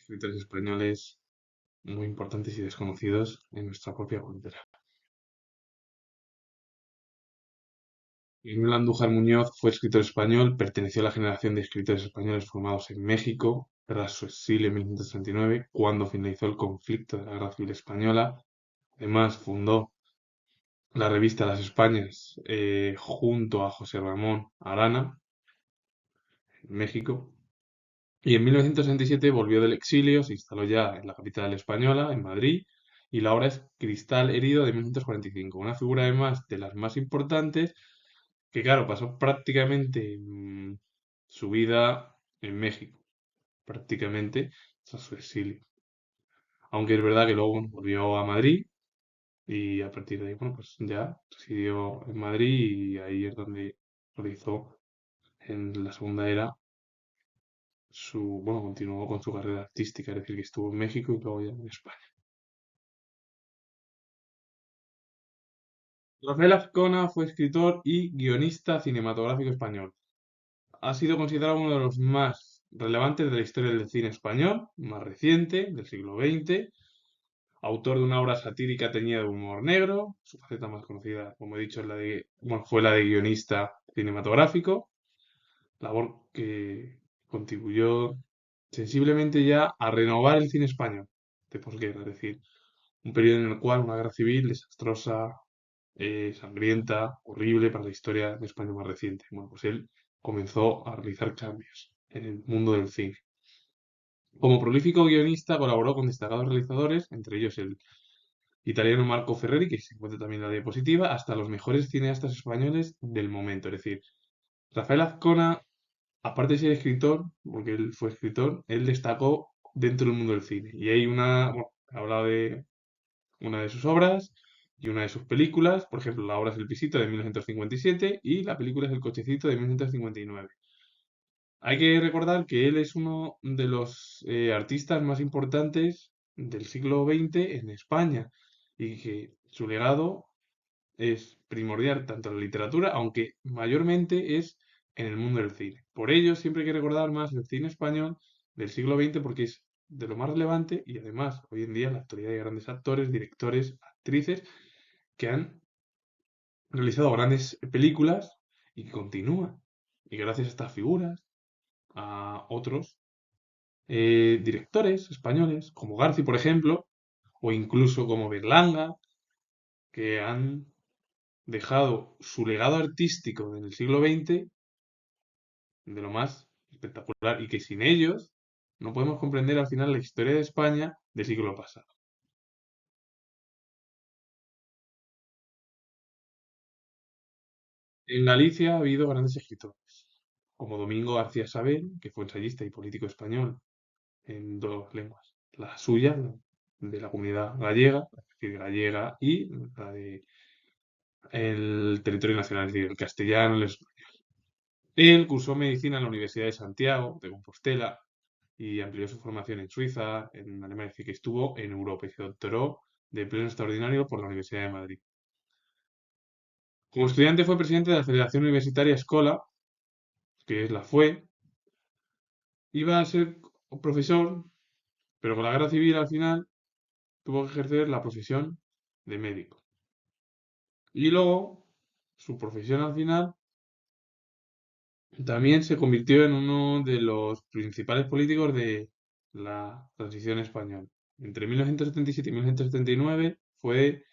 escritores españoles muy importantes y desconocidos en nuestra propia cultura. Manuel Andújar Muñoz fue escritor español, perteneció a la generación de escritores españoles formados en México tras su exilio en 1939, cuando finalizó el conflicto de la Guerra Civil Española. Además, fundó la revista Las Españas junto a José Ramón Arana, en México. Y en 1967 volvió del exilio, se instaló ya en la capital española, en Madrid, y la obra es Cristal herido de 1945, una figura además de las más importantes que, claro, pasó prácticamente su vida en México, prácticamente tras su exilio. Aunque es verdad que luego bueno, volvió a Madrid y a partir de ahí, bueno, pues ya residió en Madrid y ahí es donde realizó en la segunda era bueno, continuó con su carrera artística, es decir, que estuvo en México y luego ya en España. Rafael Azcona fue escritor y guionista cinematográfico español. Ha sido considerado uno de los más relevantes de la historia del cine español, más reciente, del siglo XX, autor de una obra satírica teñida de humor negro. Su faceta más conocida, como he dicho, bueno, fue la de guionista cinematográfico, labor que contribuyó sensiblemente ya a renovar el cine español de posguerra, es decir, un periodo en el cual una guerra civil desastrosa, sangrienta, horrible para la historia de España más reciente. Bueno, pues él comenzó a realizar cambios en el mundo del cine. Como prolífico guionista colaboró con destacados realizadores, entre ellos el italiano Marco Ferreri, que se encuentra también en la diapositiva, hasta los mejores cineastas españoles del momento. Es decir, Rafael Azcona, aparte de ser escritor, porque él fue escritor, él destacó dentro del mundo del cine. Y hay bueno, he hablado de una de sus obras y una de sus películas. Por ejemplo, la obra es El Pisito de 1957 y la película es El Cochecito de 1959. Hay que recordar que él es uno de los artistas más importantes del siglo XX en España y que su legado es primordial tanto en la literatura, aunque mayormente es en el mundo del cine. Por ello, siempre hay que recordar más el cine español del siglo XX porque es de lo más relevante y además hoy en día en la actualidad hay grandes actores, directores, actrices que han realizado grandes películas y que continúan. Y gracias a estas figuras, a otros directores españoles, como Garci, por ejemplo, o incluso como Berlanga, que han dejado su legado artístico en el siglo XX de lo más espectacular y que sin ellos no podemos comprender al final la historia de España del siglo pasado. En Galicia ha habido grandes escritores, como Domingo García Sabel, que fue ensayista y político español en dos lenguas, la suya, de la comunidad gallega, es decir, gallega, y la de el territorio nacional, es decir, el castellano, el español. Él cursó medicina en la Universidad de Santiago de Compostela y amplió su formación en Suiza, en Alemania, es decir, que estuvo en Europa y se doctoró de pleno extraordinario por la Universidad de Madrid. Como estudiante fue presidente de la Federación Universitaria Escola, que es la FUE, iba a ser profesor, pero con la guerra civil al final tuvo que ejercer la profesión de médico. Y luego, su profesión al final también se convirtió en uno de los principales políticos de la transición española. Entre 1977 y 1979 fue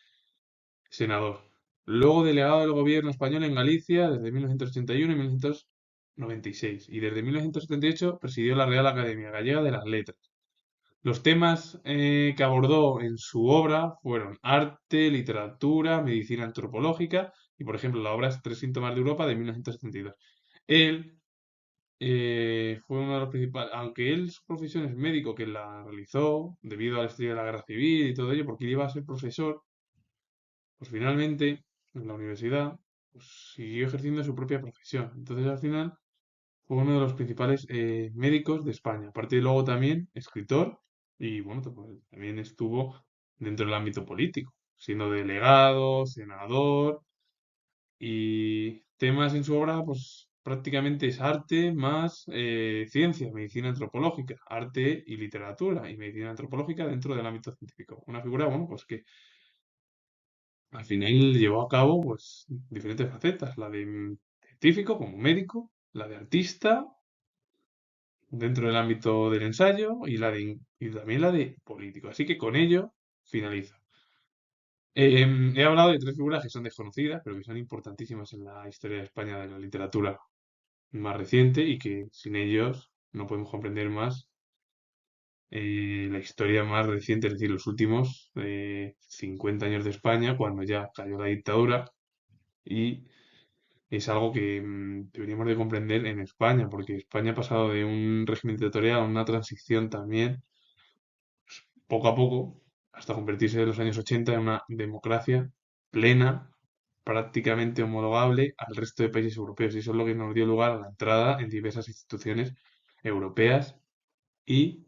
senador. Luego delegado del gobierno español en Galicia desde 1981 y 1996. Y desde 1978 presidió la Real Academia Gallega de las Letras. Los temas que abordó en su obra fueron arte, literatura, medicina antropológica y, por ejemplo, la obra es Tres síntomas de Europa de 1972. Él fue uno de los principales, aunque él su profesión es médico, que la realizó debido al estallido de la guerra civil y todo ello, porque iba a ser profesor, pues finalmente en la universidad pues, siguió ejerciendo su propia profesión. Entonces al final fue uno de los principales médicos de España. Aparte luego también escritor y bueno, pues, también estuvo dentro del ámbito político, siendo delegado, senador y temas en su obra, pues prácticamente es arte más ciencia, medicina antropológica, arte y literatura y medicina antropológica dentro del ámbito científico. Una figura, bueno, pues que al final llevó a cabo pues diferentes facetas, la de científico como médico, la de artista dentro del ámbito del ensayo y también la de político. Así que con ello finalizo. He hablado de tres figuras que son desconocidas, pero que son importantísimas en la historia de España de la literatura más reciente y que sin ellos no podemos comprender más la historia más reciente, es decir, los últimos 50 años de España, cuando ya cayó la dictadura y es algo que deberíamos de comprender en España, porque España ha pasado de un régimen dictatorial a una transición también, poco a poco, hasta convertirse en los años 80 en una democracia plena, prácticamente homologable al resto de países europeos. Y eso es lo que nos dio lugar a la entrada en diversas instituciones europeas y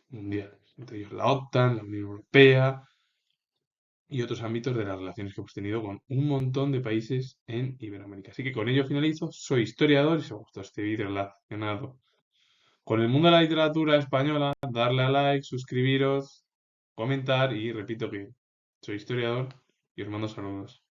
mundiales, entre ellos la OTAN, la Unión Europea y otros ámbitos de las relaciones que hemos tenido con un montón de países en Iberoamérica. Así que con ello finalizo. Soy historiador y si os gustó este vídeo relacionado con el mundo de la literatura española, darle a like, suscribiros, comentar y repito que soy historiador y os mando saludos.